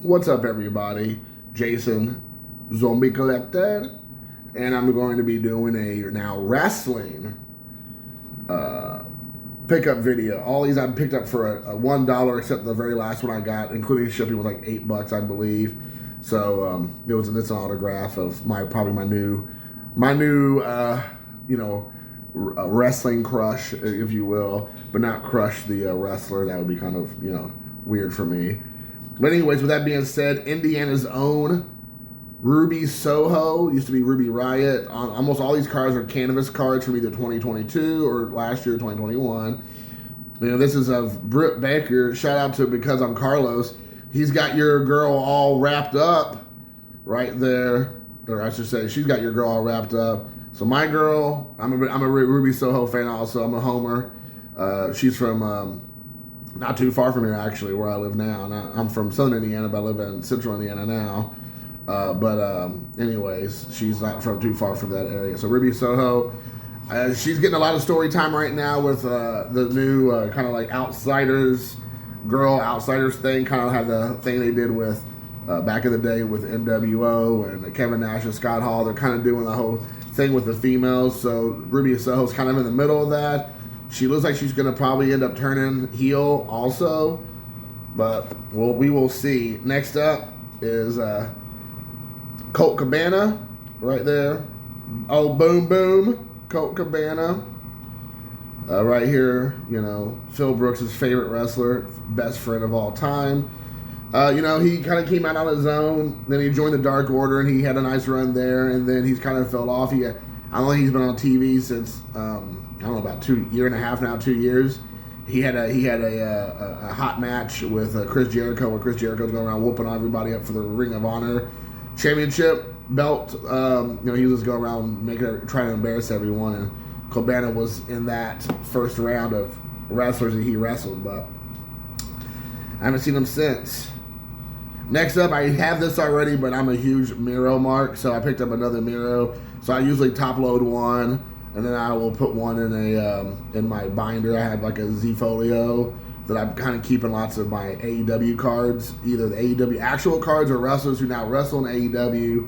What's up, everybody? Jason, Zombie Collector, and I'm going to be doing a now wrestling pickup video. All these I picked up for a $1, except the very last one I got, including shipping, was like $8, I believe. So it's an autograph of probably my new wrestling crush, if you will, but not crush the wrestler. That would be kind of weird for me. But anyways, with that being said, Indiana's own Ruby Soho, used to be Ruby Riot. Almost all these cards are canvas cards from either 2022 or last year, 2021. This is of Britt Baker. Shout out to Because I'm Carlos. He's got your girl all wrapped up right there. Or I should say, she's got your girl all wrapped up. So my girl, I'm a Ruby Soho fan also. I'm a homer. She's from not too far from here, actually, where I live now. I'm from Southern Indiana, but I live in Central Indiana now. Anyways, she's not from too far from that area. So Ruby Soho, she's getting a lot of story time right now with the new kind of like Outsiders thing. Kind of have the thing they did with back in the day with NWO and Kevin Nash and Scott Hall. They're kind of doing the whole thing with the females. So Ruby Soho's kind of in the middle of that. She looks like she's going to probably end up turning heel also, but we will see. Next up is Colt Cabana right there. Oh, boom, boom. Colt Cabana. Right here, Phil Brooks' favorite wrestler, best friend of all time. He kind of came out on his own. Then he joined the Dark Order, and he had a nice run there. And then he's kind of fell off. I don't think he's been on TV since I don't know, about year and a half now, 2 years. He had a hot match with Chris Jericho, where Chris Jericho's going around whooping everybody up for the Ring of Honor championship belt. He was going around trying to embarrass everyone, and Cabana was in that first round of wrestlers that he wrestled, but I haven't seen him since. Next up, I have this already, but I'm a huge Miro mark, so I picked up another Miro. So I usually top load one, and then I will put one in my binder. I have like a Z Folio that I'm kind of keeping lots of my AEW cards, either the AEW actual cards or wrestlers who now wrestle in AEW,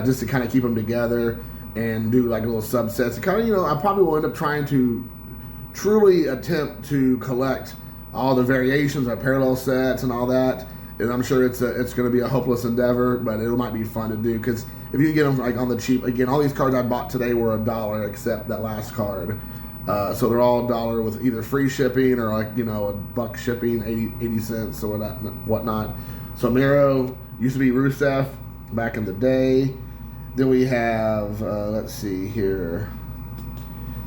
just to kind of keep them together and do like little subsets. Kind of, I probably will end up trying to truly attempt to collect all the variations, like parallel sets and all that. And I'm sure it's going to be a hopeless endeavor, but it might be fun to do, because if you get them like on the cheap, again, all these cards I bought today were $1 except that last card. So they're all $1 with either free shipping or like $1 shipping, 80 cents or whatnot. So Miro used to be Rusev back in the day. Then we have let's see here.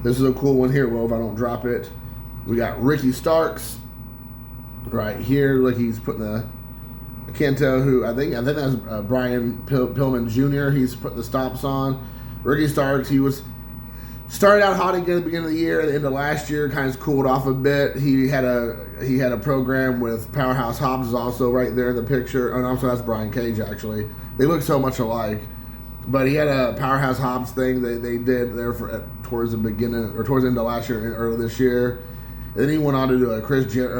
This is a cool one here. Well, if I don't drop it, we got Ricky Starks right here. Like he's putting I can't tell who. I think that's Brian Pillman Jr. He's putting the stops on. Ricky Starks, he started out hot again at the beginning of the year. At the end of last year, kind of cooled off a bit. He had a program with Powerhouse Hobbs, is also right there in the picture. Oh no, I'm sorry, that's Brian Cage actually. They look so much alike. But he had a Powerhouse Hobbs thing they did there towards the beginning or towards the end of last year and early this year. And then he went on to do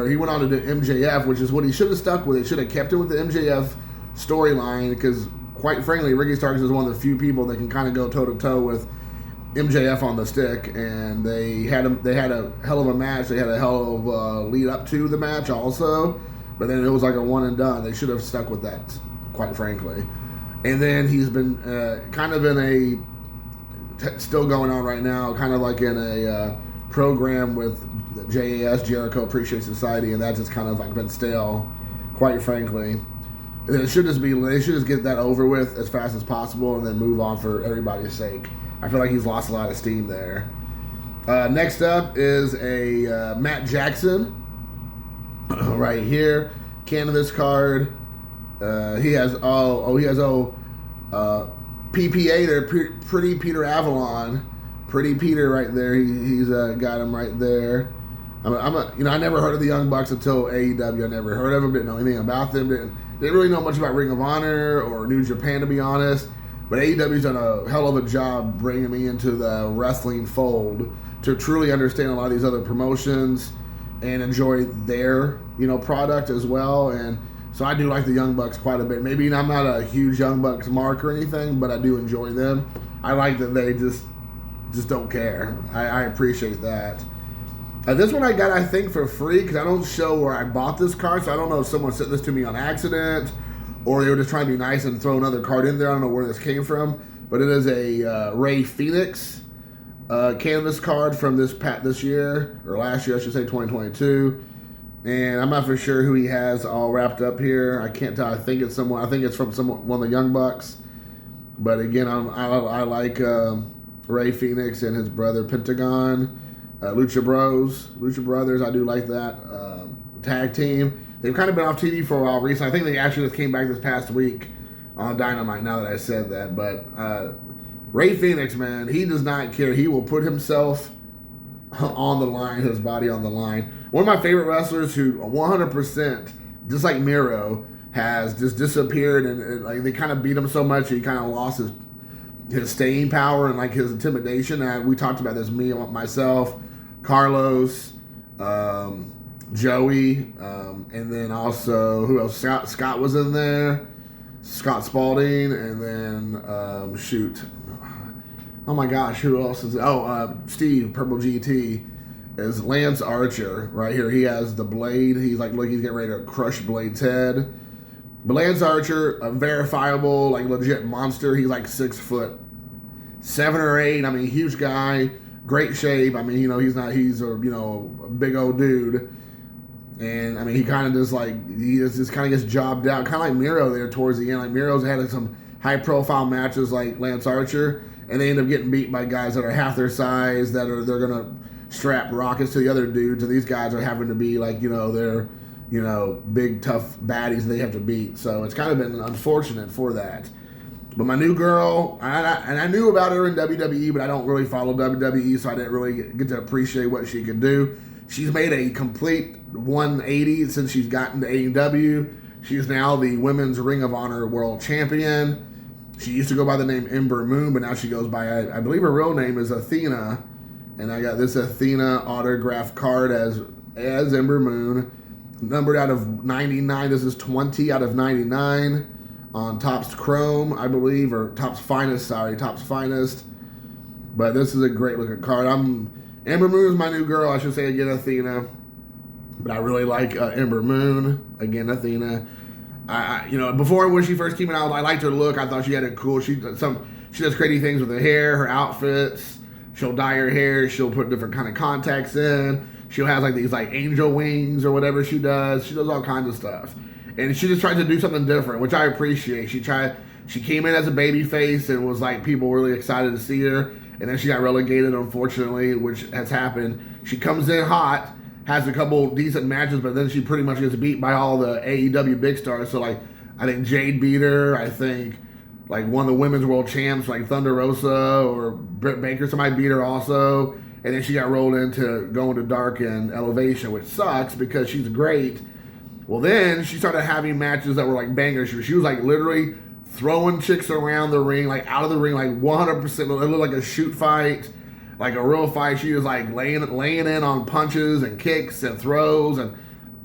he went on to do MJF, which is what he should have stuck with. He should have kept it with the MJF storyline, because quite frankly, Ricky Starks is one of the few people that can kind of go toe to toe with MJF on the stick. And they had a hell of a match. They had a hell of a lead up to the match also, but then it was like a one and done. They should have stuck with that, quite frankly. And then he's been kind of in still going on right now, kind of like in a program with the JAS, Jericho Appreciation Society, and that's just kind of like been stale, quite frankly. And they should just get that over with as fast as possible and then move on for everybody's sake. I feel like he's lost a lot of steam there. Next up is a Matt Jackson right here, canvas card. He has PPA there, Pretty Peter Avalon, Pretty Peter right there. He's got him right there. I never heard of the Young Bucks until AEW. I never heard of them, didn't know anything about them, didn't really know much about Ring of Honor or New Japan, to be honest. But AEW's done a hell of a job bringing me into the wrestling fold to truly understand a lot of these other promotions and enjoy their product as well. And So I do like the Young Bucks quite a bit. Maybe I'm not a huge Young Bucks mark or anything, but I do enjoy them. I like that they just don't care. I appreciate that. This one I got, I think, for free because I don't show where I bought this card, so I don't know if someone sent this to me on accident or they were just trying to be nice and throw another card in there. I don't know where this came from, but it is a Rey Fenix canvas card from this year, or last year, I should say, 2022. And I'm not for sure who he has all wrapped up here. I can't tell. I think it's someone. I think it's from one of the Young Bucks. But again, I like Rey Fenix and his brother Pentagon. Lucha Brothers, I do like that tag team. They've kind of been off TV for a while recently. I think they actually just came back this past week on Dynamite, now that I said that. But Rey Fenix, man, he does not care. He will put himself on the line, his body on the line. One of my favorite wrestlers who 100%, just like Miro, has just disappeared, and like they kind of beat him so much he kind of lost his staying power and like his intimidation. And we talked about this, me, myself, Carlos, Joey, and then also who else? Scott was in there, Scott Spalding, and then oh my gosh, who else is? Steve Purple GT is Lance Archer right here. He has the blade. He's like, look, he's getting ready to crush Blade's head. But Lance Archer, a verifiable, like legit monster. He's like 6'7" or 8. I mean, huge guy, great shape. I mean, he's a big old dude. And I mean, he kind of just kind of gets jobbed out, kind of like Miro there towards the end. Like Miro's had like, some high profile matches like Lance Archer, and they end up getting beat by guys that are half their size, they're gonna strap rockets to the other dudes, and these guys are having to be like, they're big tough baddies they have to beat. So it's kind of been unfortunate for that. But my new girl, and I knew about her in WWE, but I don't really follow WWE, so I didn't really get to appreciate what she could do. She's made a complete 180 since she's gotten to AEW. She's now the Women's Ring of Honor World Champion. She used to go by the name Ember Moon, but now she goes by, I believe her real name is Athena. And I got this Athena autographed card as Ember Moon, numbered out of 99. This is 20 out of 99 on Topps Chrome, I believe, or Topps Finest. But this is a great looking card. Ember Moon is my new girl. I should say again, Athena. But I really like Ember Moon, again, Athena. Before when she first came out, I liked her look. I thought she had a cool. She does crazy things with her hair, her outfits. She'll dye her hair. She'll put different kind of contacts in. She'll have like these like angel wings or whatever she does. She does all kinds of stuff, and she just tried to do something different, which I appreciate. She came in as a baby face and was like people were really excited to see her, and then she got relegated, unfortunately, which has happened. She comes in hot, has a couple decent matches, but then she pretty much gets beat by all the AEW big stars. So like, I think Jade beat her. I think like one of the women's world champs, like Thunder Rosa or Britt Baker, somebody beat her also. And then she got rolled into going to Dark and Elevation, which sucks because she's great. Well, then she started having matches that were like bangers. She was like literally throwing chicks around the ring, like out of the ring, like 100%. It looked like a shoot fight, like a real fight. She was like laying in on punches and kicks and throws and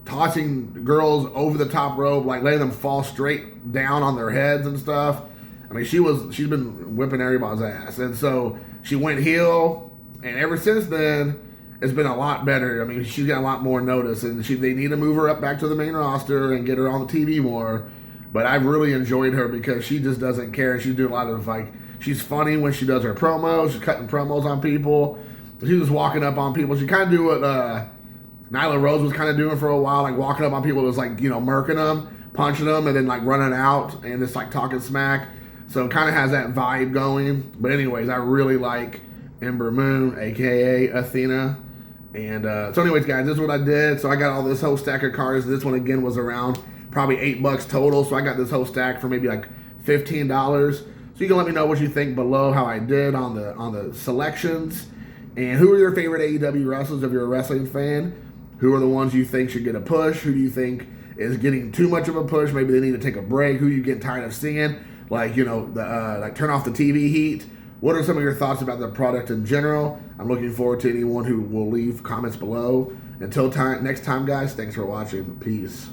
tossing girls over the top rope, like letting them fall straight down on their heads and stuff. I mean, she's been whipping everybody's ass. And so she went heel, and ever since then, it's been a lot better. I mean, she's got a lot more notice, and they need to move her up back to the main roster and get her on the TV more. But I've really enjoyed her because she just doesn't care. She's doing a lot of, like, she's funny when she does her promos. She's cutting promos on people. She's just walking up on people. She kind of do what Nyla Rose was kind of doing for a while, like walking up on people, just like, murking them, punching them, and then like running out and just like talking smack. So it kind of has that vibe going. But anyways, I really like Ember Moon, a.k.a. Athena. And so anyways, guys, this is what I did. So I got all this whole stack of cards. This one, again, was around probably $8 total. So I got this whole stack for maybe like $15. So you can let me know what you think below, how I did on the selections. And who are your favorite AEW wrestlers if you're a wrestling fan? Who are the ones you think should get a push? Who do you think is getting too much of a push? Maybe they need to take a break. Who you get tired of seeing? Like, like turn off the TV heat. What are some of your thoughts about the product in general? I'm looking forward to anyone who will leave comments below. Until next time, guys, thanks for watching. Peace.